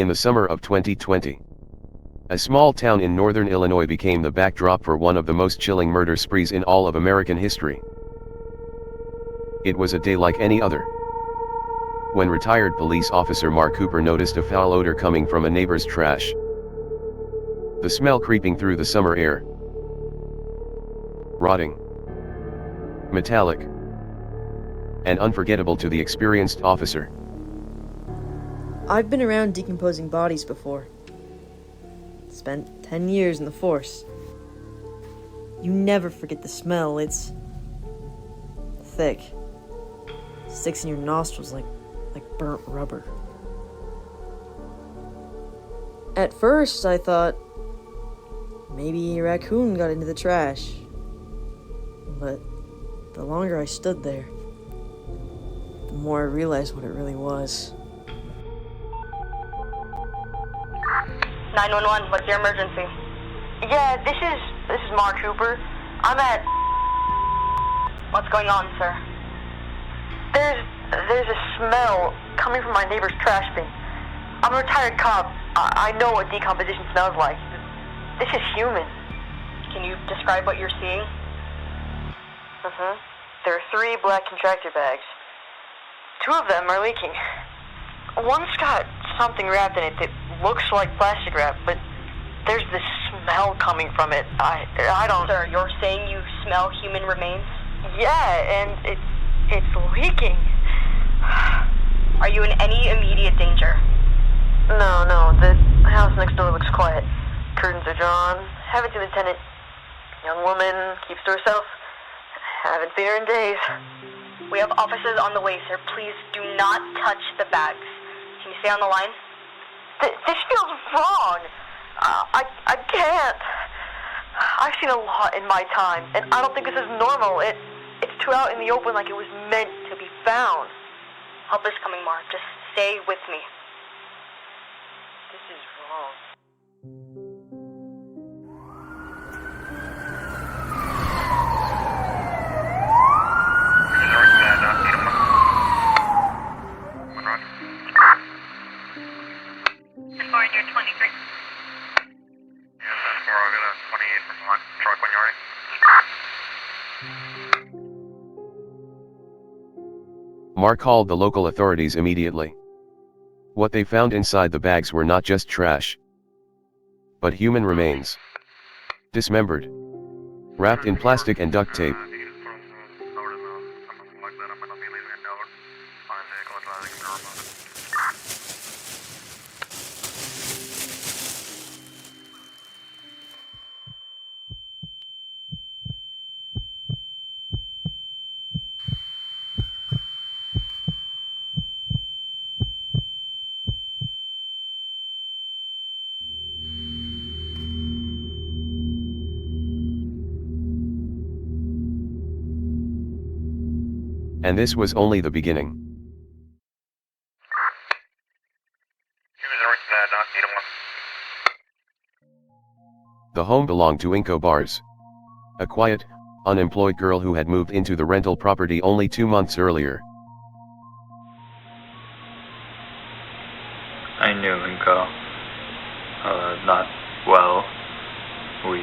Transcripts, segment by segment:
In the summer of 2020, a small town in northern Illinois became the backdrop for one of the most chilling murder sprees in all of American history. It was a day like any other, when retired police officer Mark Cooper noticed a foul odor coming from a neighbor's trash. The smell creeping through the summer air. Rotting, metallic, and unforgettable to the experienced officer. I've been around decomposing bodies before. Spent 10 years in the force. You never forget the smell. It's thick. Sticks in your nostrils like burnt rubber. At first, I thought maybe a raccoon got into the trash. But the longer I stood there, the more I realized what it really was. 911, what's your emergency? Yeah, this is Mark Cooper. I'm at... What's going on, sir? There's a smell coming from my neighbor's trash bin. I'm a retired cop. I know what decomposition smells like. This is human. Can you describe what you're seeing? There are 3 black contractor bags. 2 of them are leaking. One's got something wrapped in it that looks like plastic wrap, but there's this smell coming from it. I don't... Sir, you're saying you smell human remains? Yeah, and it's leaking. Are you in any immediate danger? No, the house next door looks quiet. Curtains are drawn. Haven't seen the tenant. Young woman, keeps to herself. Haven't seen her in days. We have officers on the way, sir. Please do not touch the bags. Can you stay on the line? This feels wrong. I can't. I've seen a lot in my time, and I don't think this is normal. It's too out in the open like it was meant to be found. Help is coming, Mark. Just stay with me. This is wrong. You're 23. Yes, that's 4. I'll get a 28 from one truck when you're ready. Mark called the local authorities immediately. What they found inside the bags were not just trash, but human remains. Dismembered, wrapped in plastic and duct tape. And this was only the beginning. The home belonged to INKO bars, a quiet, unemployed girl who had moved into the rental property only 2 months earlier. I knew INKO not well. We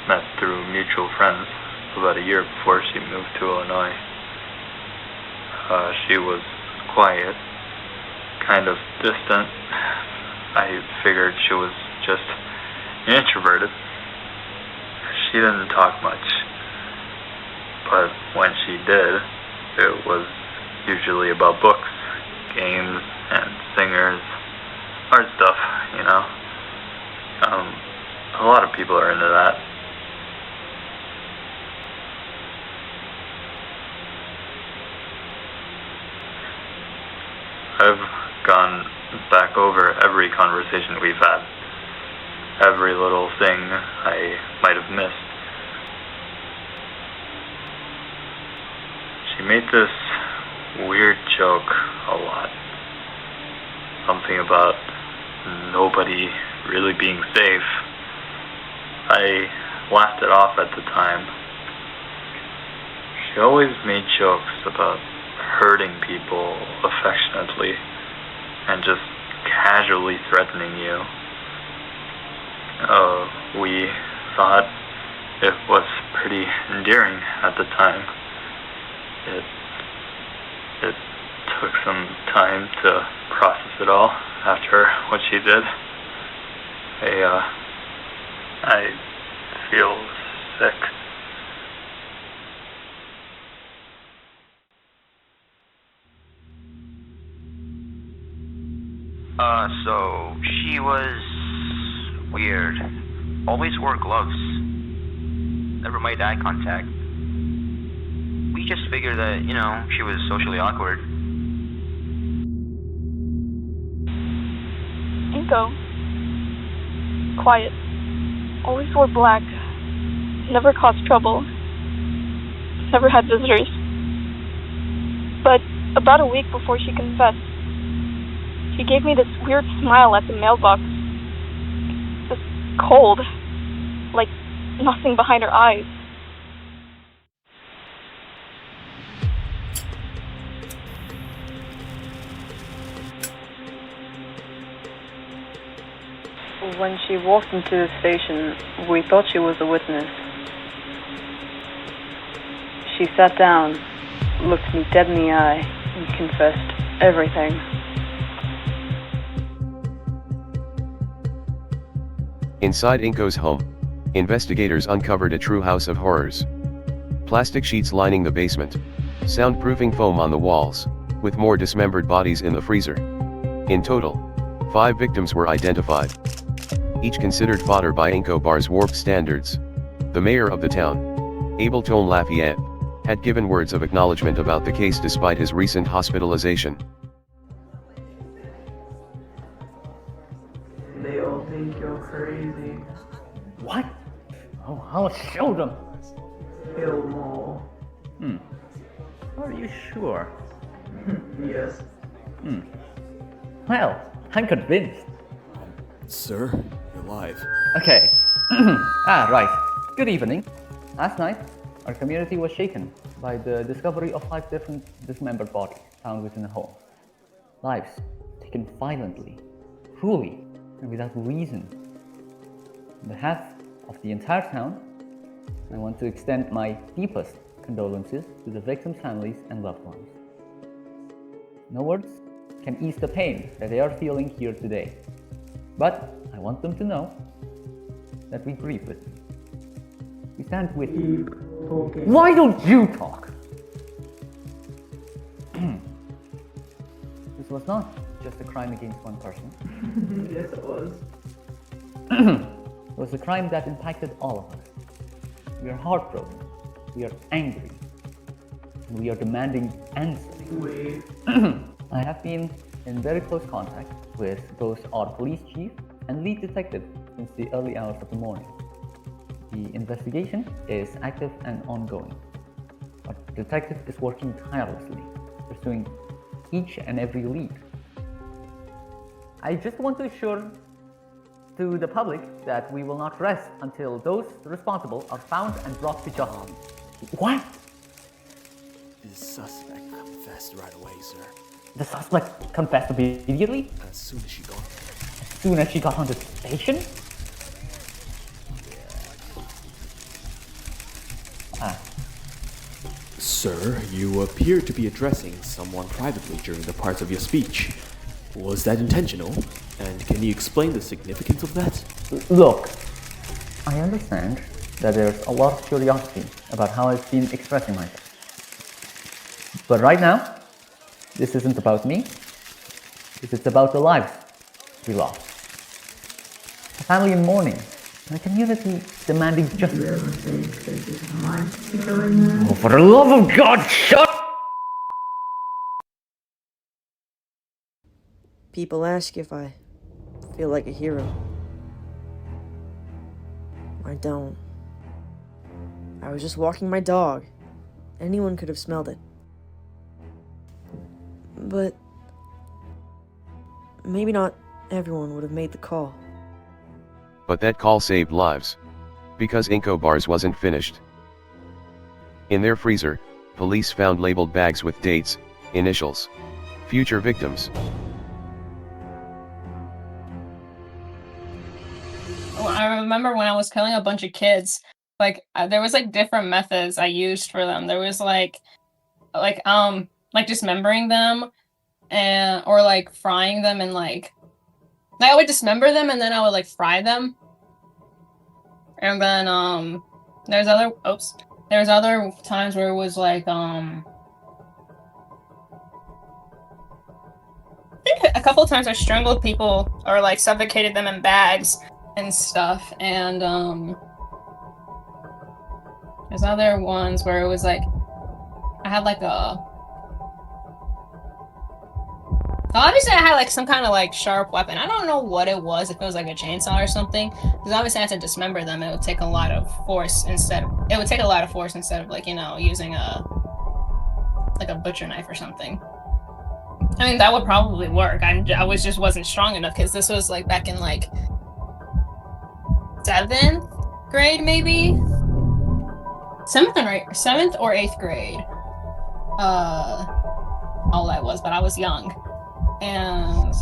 met through mutual friends about a year before she moved to Illinois. She was quiet, kind of distant. I figured she was just introverted. She didn't talk much, but when she did, it was usually about books, games, and singers, art stuff, you know. A lot of people are into that. I've gone back over every conversation we've had, every little thing I might have missed. She made this weird joke a lot. Something about nobody really being safe. I laughed it off at the time. She always made jokes about hurting people affectionately and just casually threatening you. We thought it was pretty endearing at the time. It took some time to process it all after what she did. I feel sick. So she was weird. Always wore gloves. Never made eye contact. We just figured that, she was socially awkward. INKO. Quiet. Always wore black. Never caused trouble. Never had visitors. But about a week before she confessed, she gave me this weird smile at the mailbox. This cold, like nothing behind her eyes. When she walked into the station, we thought she was a witness. She sat down, looked me dead in the eye, and confessed everything. Inside INKO's home, investigators uncovered a true house of horrors. Plastic sheets lining the basement, soundproofing foam on the walls, with more dismembered bodies in the freezer. In total, 5 victims were identified, each considered fodder by INKO Bar's warped standards. The mayor of the town, Ableton Lafayette, had given words of acknowledgement about the case despite his recent hospitalization. They all think you're crazy. What? Oh, I'll show them. Kill them all. Are you sure? Yes. Well, I'm convinced. Sir, you're live. Okay. Right. Good evening. Last night, our community was shaken by the discovery of 5 different dismembered bodies found within a home. Lives taken violently, cruelly, and without reason. On behalf of the entire town, I want to extend my deepest condolences to the victims' families and loved ones. No words can ease the pain that they are feeling here today. But I want them to know that we grieve with them. We stand with you. Keep talking. Why don't you talk? This was not just a crime against one person. Yes, it was. It was a crime that impacted all of us. We are heartbroken. We are angry. And we are demanding answers. Wait. I have been in very close contact with both our police chief and lead detective since the early hours of the morning. The investigation is active and ongoing. Our detective is working tirelessly, pursuing each and every lead. I just want to assure to the public that we will not rest until those responsible are found and brought to justice. What? The suspect confessed right away, sir. The suspect confessed immediately? As soon as she got there. As soon as she got on the station? Sir, you appear to be addressing someone privately during the parts of your speech. Was that intentional? And can you explain the significance of that? Look, I understand that there's a lot of curiosity about how I've been expressing myself. But right now, this isn't about me. This is about the lives we lost. A family in mourning. A community demanding justice. You ever think that this might be going there? Oh, for the love of God, shut up! People ask if I feel like a hero. I don't. I was just walking my dog. Anyone could have smelled it. But maybe not everyone would have made the call. But that call saved lives. Because INKO bars wasn't finished. In their freezer, police found labeled bags with dates, initials, future victims. I remember when I was killing a bunch of kids, like there was like different methods I used for them. There was like dismembering them and or like frying them and like I would dismember them and then I would like fry them. And then there's other times where it was like I think a couple of times I strangled people or like suffocated them in bags and stuff. And there's other ones where it was like I had like a obviously I had like some kind of like sharp weapon. I don't know what it was, if it was like a chainsaw or something. Because obviously I had to dismember them. It would take a lot of force instead of like, you know, using a butcher knife or something. I mean, that would probably work. Wasn't strong enough because this was like back in like 7th grade, maybe 7th or 8th grade. All I was, but I was young, and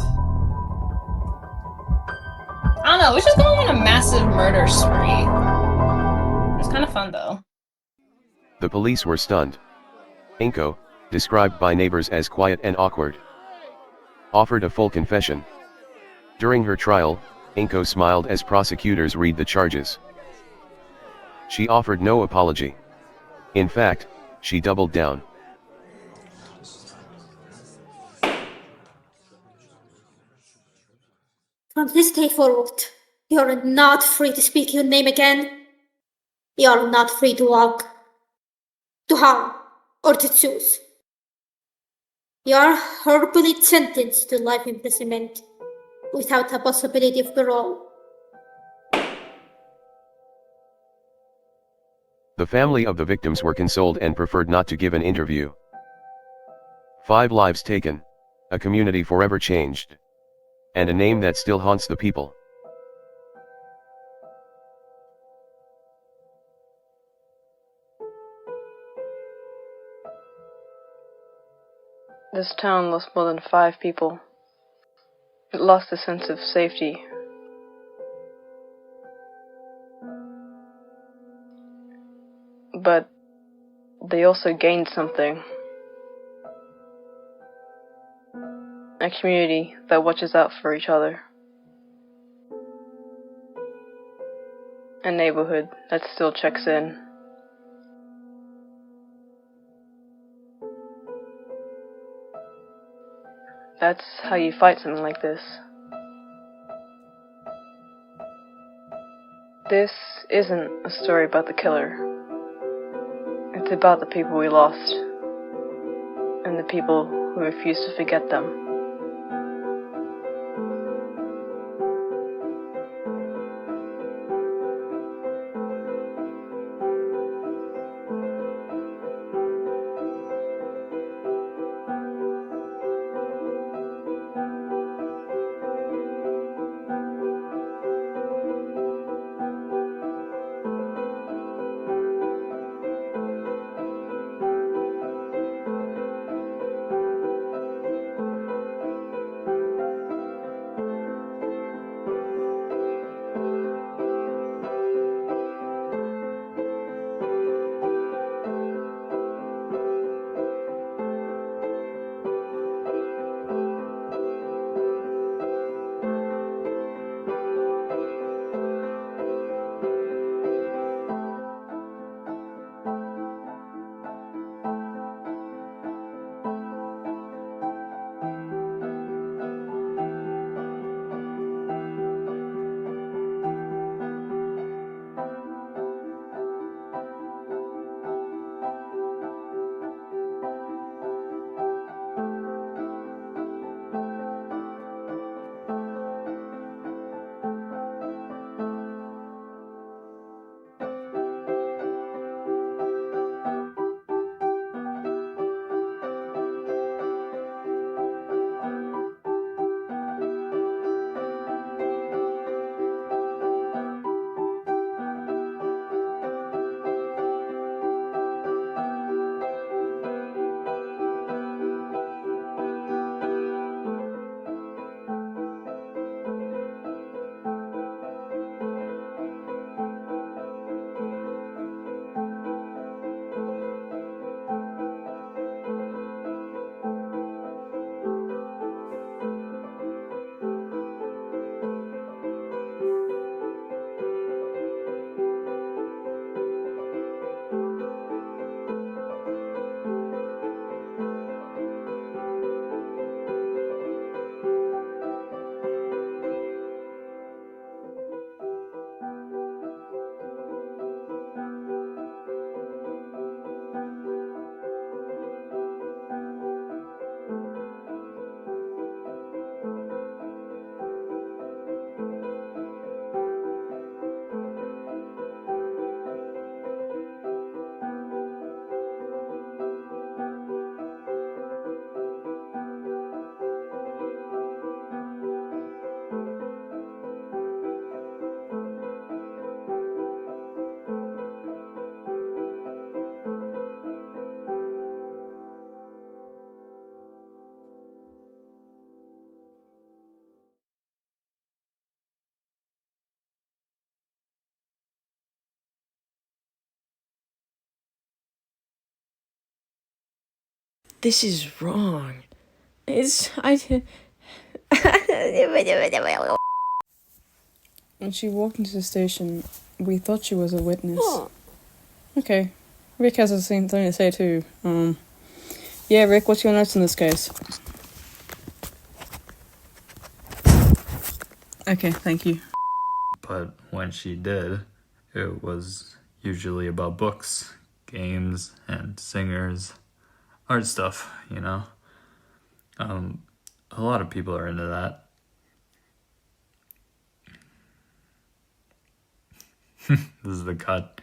I don't know. We just going on a massive murder spree. It's kind of fun though. The police were stunned. INKO, described by neighbors as quiet and awkward, offered a full confession. During her trial, INKO smiled as prosecutors read the charges. She offered no apology. In fact, she doubled down. From this day forward, you are not free to speak your name again. You are not free to walk, to harm, or to choose. You are horribly sentenced to life imprisonment without a possibility of parole. The family of the victims were consoled and preferred not to give an interview. 5 lives taken, a community forever changed, and a name that still haunts the people. This town lost more than 5 people. It lost a sense of safety. But they also gained something. A community that watches out for each other. A neighborhood that still checks in. That's how you fight something like this. This isn't a story about the killer. It's about the people we lost, and the people who refuse to forget them. This is wrong. When she walked into the station, we thought she was a witness. Okay. Rick has the same thing to say too. Yeah, Rick, what's your notes in this case? Okay, thank you. But when she did, it was usually about books, games, and singers, art stuff, you know? A lot of people are into that. This is the cut.